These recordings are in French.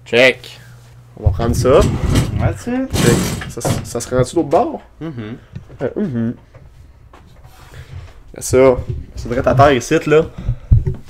Check. On va prendre ça. That's it. Check. Ça se rend-tu l'autre bord? Mm-hmm. Ça. Ça devrait être à terre ici, là.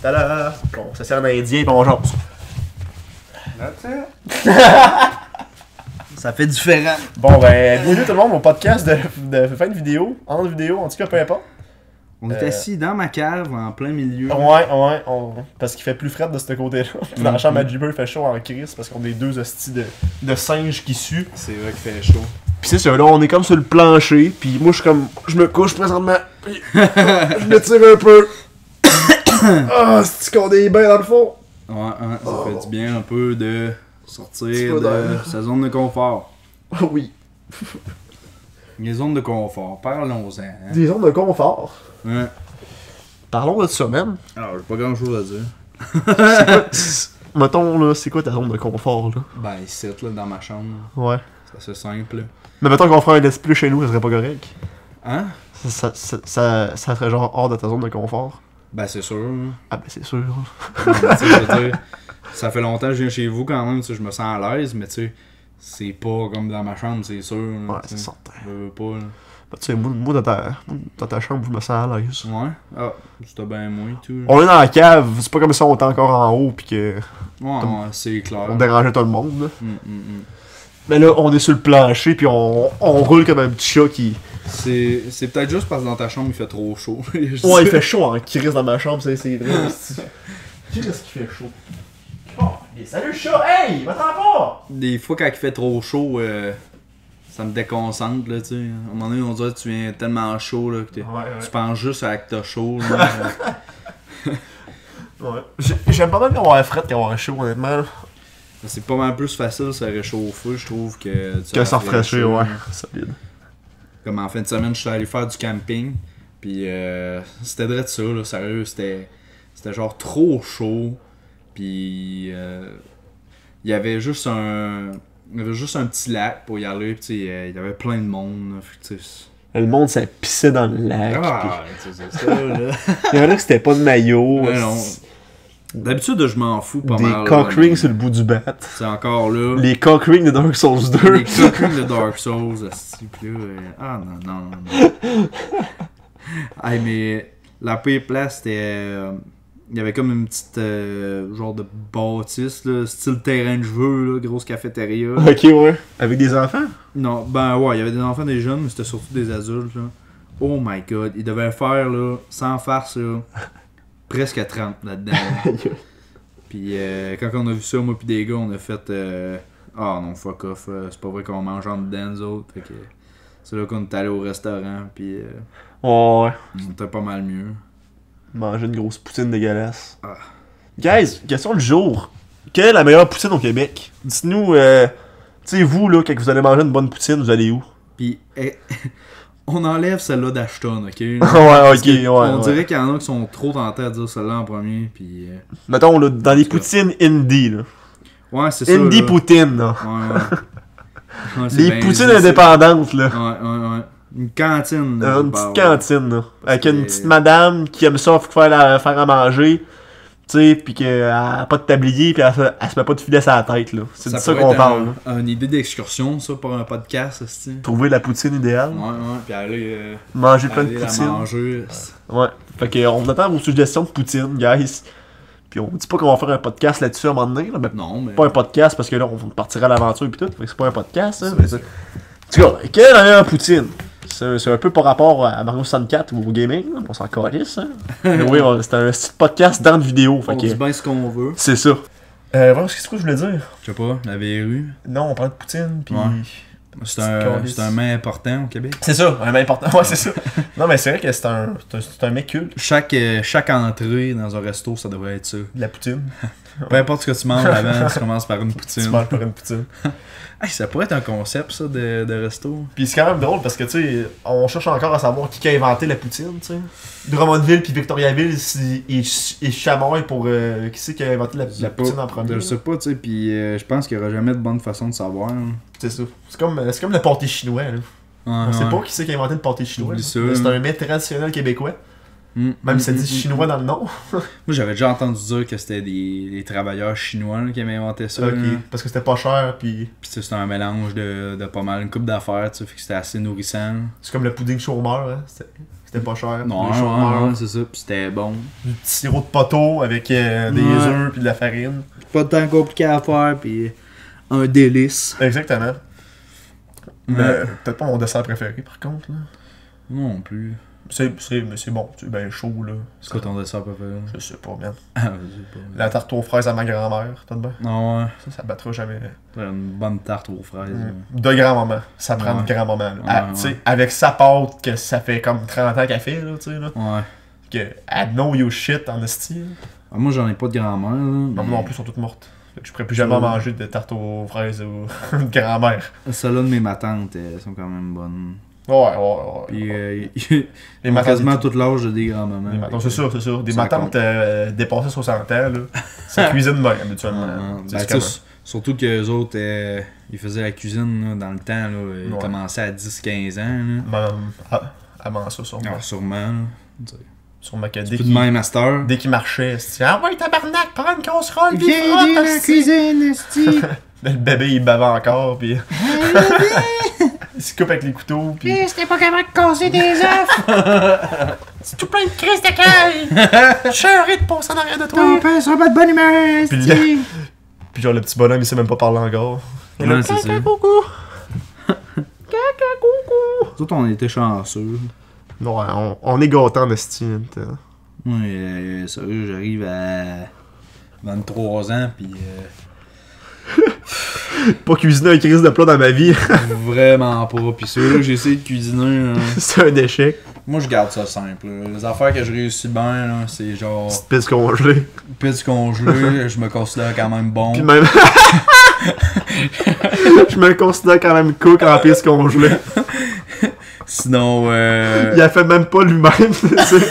Tada! On s'assied en indien et on jase. That's it. Ça fait différent. Bon, ben, bienvenue tout le monde au podcast de fin de vidéo, en vidéo, en tout cas, peu importe. On est assis dans ma cave, en plein milieu. Ouais, parce qu'il fait plus frais de ce côté-là. Puis dans la chambre à Jibber, il fait chaud en crise parce qu'on est deux hosties de singes qui suent. C'est vrai qu'il fait chaud. Pis c'est ça, là, on est comme sur le plancher, pis moi, je me couche présentement, pis je me tire un peu. Ah, c'est qu'on est bien dans le fond. Ouais, ça fait du bien un peu de sortir peu de d'air. sa zone de confort. Oui. Les zones de confort, parlons-en. Hein? Des zones de confort. Ouais. Parlons de ça, même. Alors, j'ai pas grand chose à dire. Mettons, là, c'est quoi ta zone de confort, là? Ben, ici, là, dans ma chambre, Ouais. c'est assez simple. Là. Mais mettons qu'on ferait un let's play chez nous, ça serait pas correct. Hein? Ça serait genre hors de ta zone de confort. Ben, c'est sûr. Hein. Ah, ben c'est sûr. Non, mais, tu sais, je veux dire, ça fait longtemps que je viens chez vous quand même, tu sais, je me sens à l'aise, mais tu sais, c'est pas comme dans ma chambre, c'est sûr. Ouais, tu sais. c'est certain. Je veux pas, là. Ben, tu sais, moi, dans ta chambre, je me sens à l'aise. Ouais? Ah, c'était bien moins, tout. On est dans la cave, c'est pas comme si on était encore en haut, pis que Ouais, c'est clair. on dérangeait tout le monde, là. Mm. Mais là, on est sur le plancher, puis on roule comme un petit chat qui... C'est peut-être juste parce que dans ta chambre, il fait trop chaud. Ouais, il fait chaud en crise dans ma chambre, c'est vrai. Qu'est-ce qu'il fait chaud? Oh, salut chat! Hey! Va-t'en pas! Des fois, quand il fait trop chaud, ça me déconcentre, là, tu sais. À un moment donné, on dirait que tu viens tellement chaud, là, que tu penses juste à que t'as chaud, là. Ouais. J'aime pas mal avoir fret qu'avoir chaud, honnêtement. Là. C'est pas mal plus facile de se réchauffer, je trouve, que de se Que s'en rafraîchir, ouais. là. Solide. Comme en fin de semaine, je suis allé faire du camping, puis c'était vrai de ça, là, sérieux, c'était genre trop chaud, puis il y avait juste un petit lac pour y aller, puis il y avait plein de monde, là, fait que, Le monde, ça pissait dans le lac. ah, c'est ça, là. Il y en a que c'était pas de maillot. Ouais, non. D'habitude, je m'en fous pas mal. Des cock rings sur le bout du bat. C'est encore là. Les cock rings de Dark Souls 2. Les cock rings de Dark Souls, asti, pis là, ah non. Hey, mais la pire place, c'était... il y avait comme une petite genre de bâtisse, là, style terrain de jeu, là, grosse cafétéria. Ok, ouais. Avec des enfants? Non, ben ouais, il y avait des enfants, des jeunes, mais c'était surtout des adultes, là. Oh my god, ils devaient faire, là, sans farce, là, presque 30 là-dedans. Là. Puis quand on a vu ça, moi pis des gars, on a fait ah non, fuck off, c'est pas vrai qu'on mange en dedans nous autres. Fait que c'est là qu'on est allé au restaurant, puis Ouais. on était pas mal mieux. Manger une grosse poutine dégueulasse. Ah. Guys, question du jour. Quelle est la meilleure poutine au Québec? Dites-nous, tu sais, vous, là, quand vous allez manger une bonne poutine, vous allez où? Puis on enlève celle-là d'Ashton, ok? Ouais, Parce ok, que ouais. On ouais. dirait qu'il y en a qui sont trop tentés à dire celle-là en premier, puis... Mettons, là, dans les poutines indie, là. Ouais, c'est ça, Indie là. poutine, là. Ouais, c'est Les bien poutines dit, ça. indépendantes, là. Ouais. Une cantine. Là, Une je petite parle. cantine, là. Avec une C'est- petite madame qui aime ça faire à manger. Tu sais, pis qu'elle a pas de tablier, pis elle se met pas de filet sur la tête, là. C'est de ça pourrait qu'on être parle, là. une idée d'excursion, ça, pour un podcast, c'est Trouver la poutine idéale. Ouais, puis aller, Manger plein de aller la poutine. manger. Ouais. Fait que on attend vos suggestions de poutine, guys. Puis on dit pas qu'on va faire un podcast là-dessus à un moment donné, là, mais Non, mais... pas un podcast parce que là on partira à l'aventure et tout. Fait que c'est pas un podcast, hein. Mais c'est... En tout cas, quelle est la meilleure poutine? C'est un peu par rapport à Mario 64 ou au gaming, là. On s'en calisse, hein. Mais oui, c'est un petit podcast dans le vidéo. Fait On que dit bien ce qu'on veut. c'est ça. Voilà, c'est quoi je voulais dire? Je sais pas, la verrue. Non, on parle de poutine, puis... Ouais. C'est un mets important au Québec. C'est ça, un mec important. Ouais, c'est ça. Non, mais c'est vrai que c'est un mec culte, Chaque entrée dans un resto, ça devrait être ça. de la poutine. Peu importe ce que tu manges avant, tu commences par une poutine. Tu manges par une poutine. Hey, ça pourrait être un concept, ça, de resto. Puis c'est quand même drôle parce que, tu sais, on cherche encore à savoir qui a inventé la poutine, tu sais. Drummondville puis Victoriaville et Chamois pour qui c'est qui a inventé la poutine en premier. Je sais pas, tu sais, puis je pense qu'il y aura jamais de bonne façon de savoir. Hein. C'est ça. C'est comme le pâté chinois, là. On sait pas qui c'est qui a inventé le pâté chinois. Oublie ça, Mais c'est hein. un mets traditionnel québécois. Même si ça dit chinois dans le nom. Moi, j'avais déjà entendu dire que c'était des travailleurs chinois là, qui avaient inventé ça. Ok, Là. parce que c'était pas cher, puis Puis c'était un mélange de pas mal, une coupe d'affaires, tu sais, fait que c'était assez nourrissant. c'est comme le pudding chômeur, hein. C'était pas cher. Non, le chômeur. ouais, c'est ça, puis c'était bon. Du petit sirop de poteau avec des œufs puis de la farine. Pas de temps compliqué à faire, puis un délice. Exactement. Mais peut-être pas mon dessert préféré par contre. Là. Non plus. Mais c'est bon, c'est bien chaud là. C'est quoi ton dessert préféré? Je sais pas, man. Ah, je sais pas. La tarte aux fraises à ma grand-mère, tout bien. Non, ouais. Ça battra jamais. Une bonne tarte aux fraises. De grand-maman. Ça prend de grand-maman. Tu sais, avec sa pâte que ça fait comme 30 ans qu'elle fait, là, tu sais, là. Ouais. Que, I know your shit en esti. Ah, moi, j'en ai pas de grand-mère, là. Non, non plus, sont toutes mortes. Fait que je pourrais plus jamais manger de tarte aux fraises ou de grand-mère. Celles-là de mes matantes, elles sont quand même bonnes. Ouais. Puis, les ont matantes quasiment tout l'âge des grands-mamans. c'est sûr. Des ça matantes dépassées 60 ans, là. Ça cuisine bien, habituellement. Ben, surtout qu'eux autres, ils faisaient la cuisine là, dans le temps, là, ils commençaient à 10-15 ans. Là. Avant ça, sûrement. Alors, sûrement. Là, Sûrement que plus de même master. dès qu'il marchait, c'était ah ouais, tabarnak, prends une casserole, pis viens aider la cuisine, esti. Le bébé, il bavait encore, pis il se coupe avec les couteaux, pis C'était pas capable de casser des œufs! c'est tout plein de crises de caille! Je suis heureux de passer en arrière de toi! Ton père sera pas de bonne humeur, Puis esti! Puis genre, le petit bonhomme, il sait même pas parler encore. Et Ouais, là, c'est ça. coucou! Caca, coucou! Nous autres, on était chanceux. Non, on est gâtants de style. Ouais, sérieux, j'arrive à 23 ans, pis Pas cuisiner un crise de plat dans ma vie, vraiment pas. Pis ceux-là que j'ai essayé de cuisiner, là, c'est un échec. moi je garde ça simple. Là. Les affaires que je réussis bien, là, c'est genre Petite pisse congelée. pizza congelée, je me considère quand même bon. Puis même. Je me considère quand même cook en pisse congelée. Sinon, Il a fait même pas lui-même, tu sais.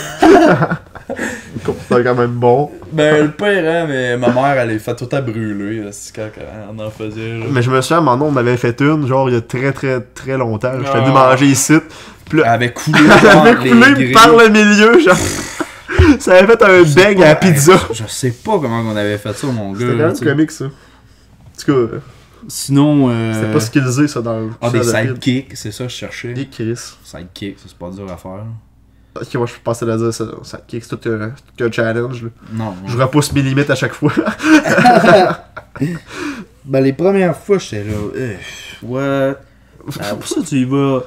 Il me considère quand même bon. ben le pire, hein, mais ma mère elle est fait tout à brûler, c'est quand on en faisait. Là. Mais je me souviens, à un moment donné, on m'avait fait une, genre, il y a très longtemps. J'étais venu Ah. manger ici. Puis Elle là, avait coulé, elle avait entre les coulé grilles. par le milieu, genre. Ça avait fait un bang à la pizza. Je sais pas comment on avait fait ça, mon gars. C'était quand là, même tu sais. comique, ça. En tout cas, Sinon, c'était pas skillsé, ça, dans le. ah, des dans la pile. sidekicks, c'est ça que je cherchais. Des Chris. Sidekicks, ça, c'est pas dur à faire. Ok, moi je pensais à dire ça. Ça kick, c'est tout un challenge. Là. Non. Je repousse mes limites à chaque fois. Ben, les premières fois, j'étais là. Ouais. Pour ça, tu y vas.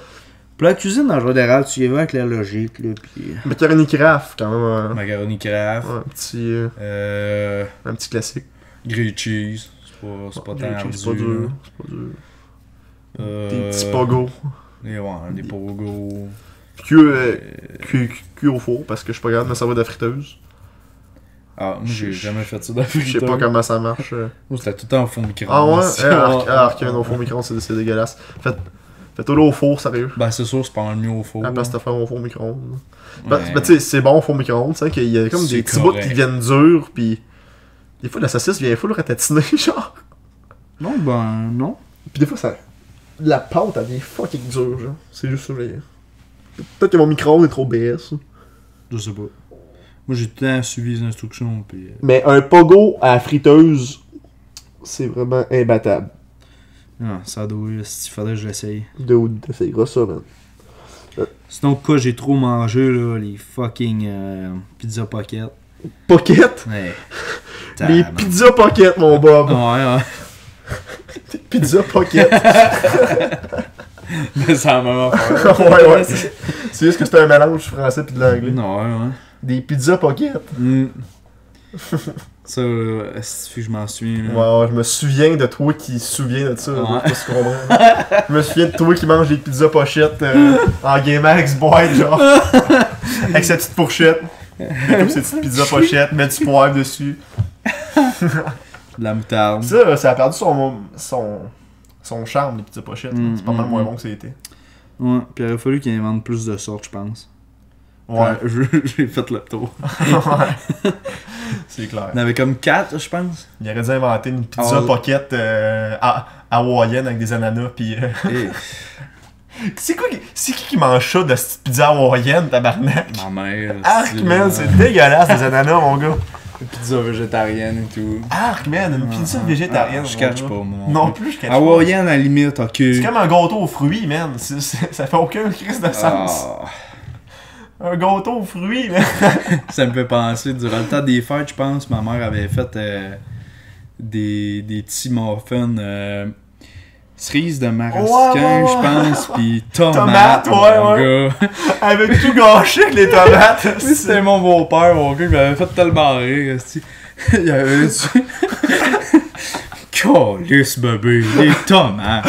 Pour la cuisine, en général, tu y vas avec la logique, là. Puis. Macaroni Craft, quand même. Macaroni craft. Ouais, un petit classique. Grilled cheese. C'est pas tant ardu. C'est pas dur. C'est pas dur. Des petits pogos. pogos. Des pogos. Cuit au four parce que je suis pas capable de me servir de friteuse. Ah, moi j'ai jamais fait ça dans la Je sais pas comment ça marche. Moi c'était tout le temps au fond de micro-ondes. Ah ouais? Au four micro-ondes, c'est dégueulasse. Faites-le au four, sérieux. Ben c'est sûr, c'est pas mal mieux au four. À la place de faire au four micro-ondes. Ouais. Ben, tu sais, c'est bon au four micro-ondes, tu sais, qu'il y a comme C'est des petits bouts correct. qui deviennent durs, pis des fois la saucisse vient full ratatinée, genre. Non, ben non. Pis des fois, ça. La pâte, elle vient fucking dure, genre. C'est juste ça, les. Peut-être que mon micro-ondes est trop BS. Je sais pas. Moi j'ai tout le temps suivi les instructions. Puis, Mais un pogo à la friteuse, c'est vraiment imbattable. Ah, ça doit. S'il fallait que je l'essaye. Dude, t'essayeras ça, man. Sinon, quoi, j'ai trop mangé, là, les fucking pizza pocket. Pocket? Ouais. Les pizza pocket, mon Bob. Ouais. Pizza pocket. Mais c'est la même affaire. ouais. C'est juste que c'est un mélange du français pis de l'anglais. Non, ouais. Des pizza pocket. Ça, si je m'en souviens. Là. Ouais, je me souviens de toi qui se souvient de ça. Ouais. Je sais pas si tu comprends. Je me souviens de toi qui mange des pizzas pochettes en Game-Max boîte, genre. Avec sa petite fourchette. Comme ces petites pizzas pochettes, met du poivre dessus. De la moutarde. Ça a perdu son charme, les pizzas pochettes. C'est pas mal moins bon que c'était. Ouais, puis il aurait fallu qu'il invente plus de sortes, je pense. Ouais. J'ai fait le tour. Ouais. C'est clair. Il y en avait comme 4, je pense. Il aurait dû inventer une pizza Oh. pocket hawaïenne avec des ananas pis Et C'est qui mange ça de cette pizza hawaïenne, tabarnak? Ma mère. Arc, man, c'est dégueulasse, les ananas, mon gars. Une pizza végétarienne et tout. Arc, man, une pizza végétarienne. Je catch pas, moi. Non plus, je catch pas. Hawaïenne, à la limite, ok. C'est comme un gâteau aux fruits, man. Ça fait aucun crise de sens. Un gâteau aux fruits, man. Ça me fait penser, durant le temps des fêtes, je pense, ma mère avait fait des petits muffins cerises de marasquin, je pense, pis tomates, mon gars. Avec tout gâché avec les tomates. Oui, c'était mon beau-père, mon gars, il m'avait fait tellement rire, il avait dit... Calisse, bébé, les tomates.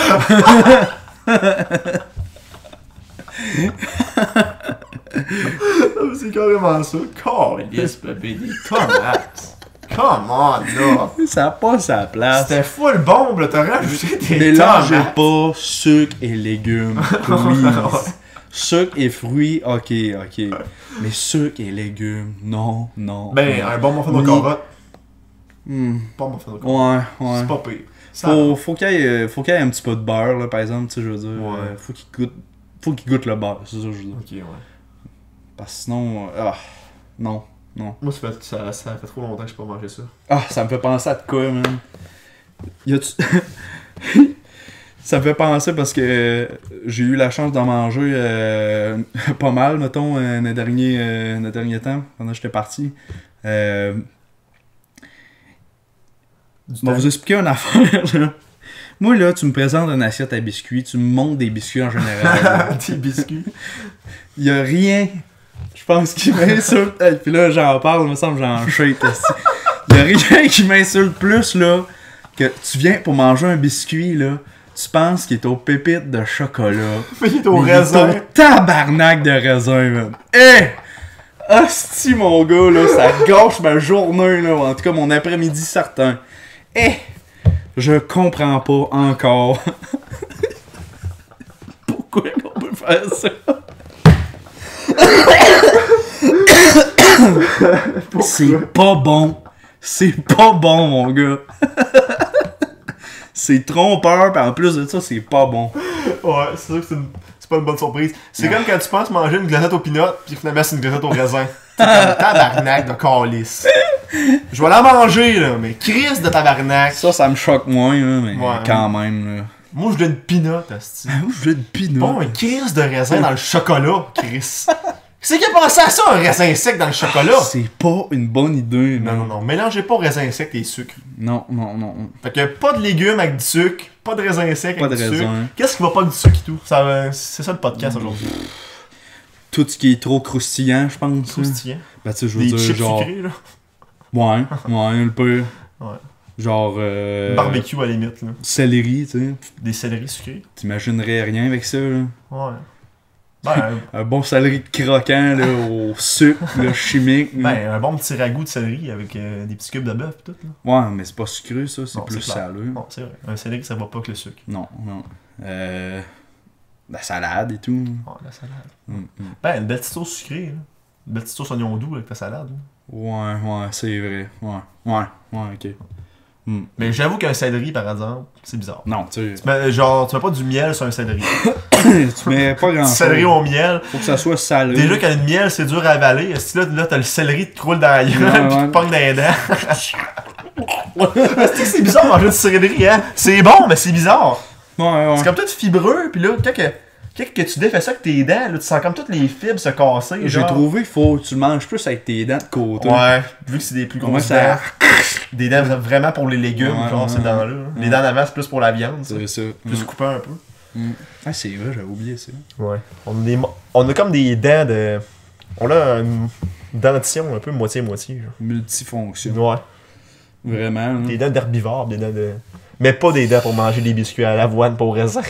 C'est carrément ça. Calisse, bébé, des tomates. Come on, là. Ça n'a pas sa place. C'était full bombe, là. T'as rajouté des Mélangez tomates. pas sucre et légumes, please. Sucre et fruits, ok. Mais sucre et légumes, non. Ben, un bon muffin de carotte. Pas un muffin de carotte. Ouais. C'est pas pire. Faut qu'il y ait un petit peu de beurre, là, par exemple, tu sais, je veux dire. Ouais. Faut qu'il goûte le beurre, c'est ça que je veux dire. Ok, ouais. Parce que sinon, non. Moi, ça fait trop longtemps que j'ai pas mangé ça. Ça me fait penser à de quoi, man. Ça me fait penser parce que j'ai eu la chance d'en manger pas mal, mettons, dans les derniers temps, pendant que j'étais parti. Je vais vous expliquer une affaire, là. Moi, là, tu me présentes une assiette à biscuits, tu me montres des biscuits en général. Des biscuits. Il y a rien, je pense, qui m'insulte. Puis là, j'en parle, il me semble que j'en shake. Il y a rien qui m'insulte plus, là, que tu viens pour manger un biscuit, là, tu penses qu'il est aux pépites de chocolat. Mais il est au mais raisin. Il est au tabarnak de raisin, man. Hostie, mon gars, là, ça gâche ma journée, là, ou en tout cas mon après-midi certain. Je comprends pas encore pourquoi on peut faire ça. C'est pas bon. C'est pas bon, mon gars. C'est trompeur, pis en plus de ça, c'est pas bon. Ouais, c'est sûr que c'est pas une bonne surprise. C'est comme quand tu penses manger une glaçette aux peanuts, pis finalement c'est une glaçette au raisin. C'est comme tabarnak de calice. Je vais la manger, là, mais crise de tabarnak. Ça me choque moins, là, mais Ouais, quand même, là. Moi, je veux une peanut, asti. Moi, je veux une peanut. Bon, une crise de raisin dans le chocolat, Chris. C'est qui a pensé à ça, un raisin sec dans le chocolat? C'est pas une bonne idée, là. Non. Mélangez pas raisin sec et sucre. Non. Fait que pas de légumes avec du sucre, pas de raisin sec Pas avec de du sucre. raisin. Qu'est-ce qui va pas avec du sucre et tout? C'est ça le podcast aujourd'hui. Tout ce qui est trop croustillant, je pense. Croustillant. Ben, tu sais, je veux Des dire, chips genre... sucrés, là. Ouais, le peu. Ouais. Genre... Barbecue à la limite, là. Céleri, tu sais. Des céleris sucrés. T'imaginerais rien avec ça, là. Ouais. Ben, Un bon céleri croquant, là, au sucre, là, chimique. Là. ben, un bon petit ragoût de céleri avec des petits cubes de bœuf et tout, là. Ouais, mais c'est pas sucré, ça, c'est Non, plus c'est clair. salé. Non, c'est vrai. Un céleri, ça va pas que le sucre. Non. La salade et tout. Oh, la salade. Mm. Ben, une belle petite sauce sucrée, là. Une belle petite sauce oignon doux avec ta salade, là. Ouais, c'est vrai. Ouais, ok. Mais j'avoue qu'un céleri, par exemple, c'est bizarre. Non, tu sais. Genre, tu mets pas du miel sur un céleri. tu mets pas grand chose. Céleri au miel. Faut que ça soit salé. Déjà qu'un miel, c'est dur à avaler. Si là, t'as le céleri qui te croule dans la gueule Ouais, pis ouais. qui te pogne dans les dents. C'est bizarre de manger du céleri, hein. C'est bon, mais c'est bizarre. Ouais. C'est comme tout fibreux, pis là, quand que tu défais ça avec tes dents, là, tu sens comme toutes les fibres se casser. J'ai genre. trouvé faut que tu le manges plus avec tes dents de côté. Ouais, vu que c'est des plus Moi, grosses ça- dents. Des dents vraiment pour les légumes, Ouais, genre ouais, ces dents-là. Les dents d'avant, c'est plus pour la viande. Ça. C'est ça. Plus coupé un peu. Ah, c'est vrai, j'avais oublié ça. Ouais. On a comme des dents de. On a une dentition un peu moitié-moitié. Genre. Multifonction. Ouais. Vraiment. Là. Des dents d'herbivore, des dents de. Mais pas des dents pour manger des biscuits à l'avoine pour raisin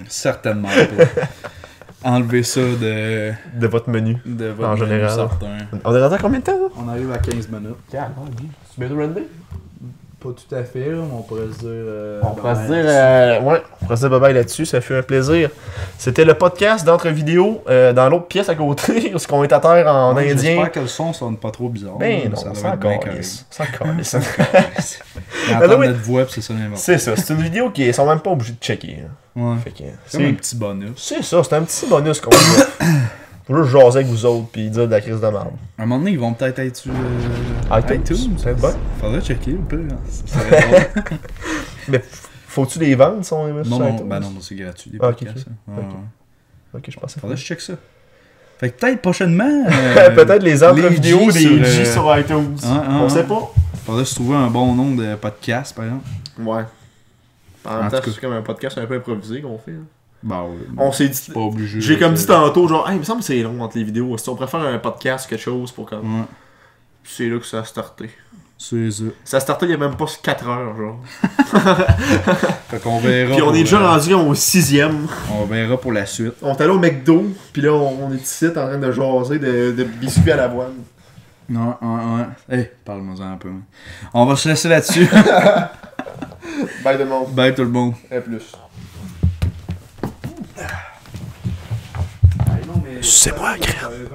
Certainement pas. Enlever ça de votre menu. votre En menu général. certain. On est rendu à combien de temps là? On arrive à 15 minutes. Tu bientôt ready? Pas tout à fait, là, mais on pourrait se dire. On pourrait se dire, ouais, on pourrait se dire bye-bye là-dessus, ça fait un plaisir. C'était le podcast d'entre vidéos dans l'autre pièce à côté, parce qu'on est à terre en indien. J'espère que le son sonne pas trop bizarre. Ben non, ça ça devrait être bien calisse. correct. Ça calisse. On entend notre voix pis c'est ça l'important. C'est ça, c'est une vidéo qu'ils sont même pas obligés de checker. Hein. Ouais. Fait que, C'est comme un petit bonus. c'est ça, c'est un petit bonus qu'on a. Faut juste jaser avec vous autres pis dire de la crise de merde. À un moment donné, ils vont peut-être être sur iTunes, c'est bon. Faudrait checker un peu. Hein. Ça serait drôle. Mais faut-tu les vendre si on les met sur Non, iTunes? ben non, c'est gratuit, des Ah, ok, podcasts. ok. Hein. Ouais, Ok. ouais. Ok, je pensais. Faudrait que je check ça. Fait que peut-être prochainement. Peut-être les autres les vidéos G des sur, G sur iTunes. On sait pas. Faudrait se trouver un bon nom de podcast, par exemple. Ouais. En En même temps, tout cas. c'est comme un podcast un peu improvisé qu'on fait. Hein. Bah ouais. On s'est dit. Pas obligé. J'ai comme dit tantôt, genre, hey, il me semble que c'est long entre les vidéos. Si on préfère un podcast ou quelque chose pour comme. Ouais, C'est là que ça a starté. c'est ça. Ça a starté il y a même pas 4 heures, genre. Fait qu'on verra. Puis on est déjà pour, rendu au 6ème. on verra pour la suite. On est allé au McDo, puis là on est ici en train de jaser de biscuits à l'avoine. Non, ouais. Hey, parle-moi-en un peu. Man. On va se laisser là-dessus. Bye de monde. Bye tout le monde. Et plus. C'est moi, Crème.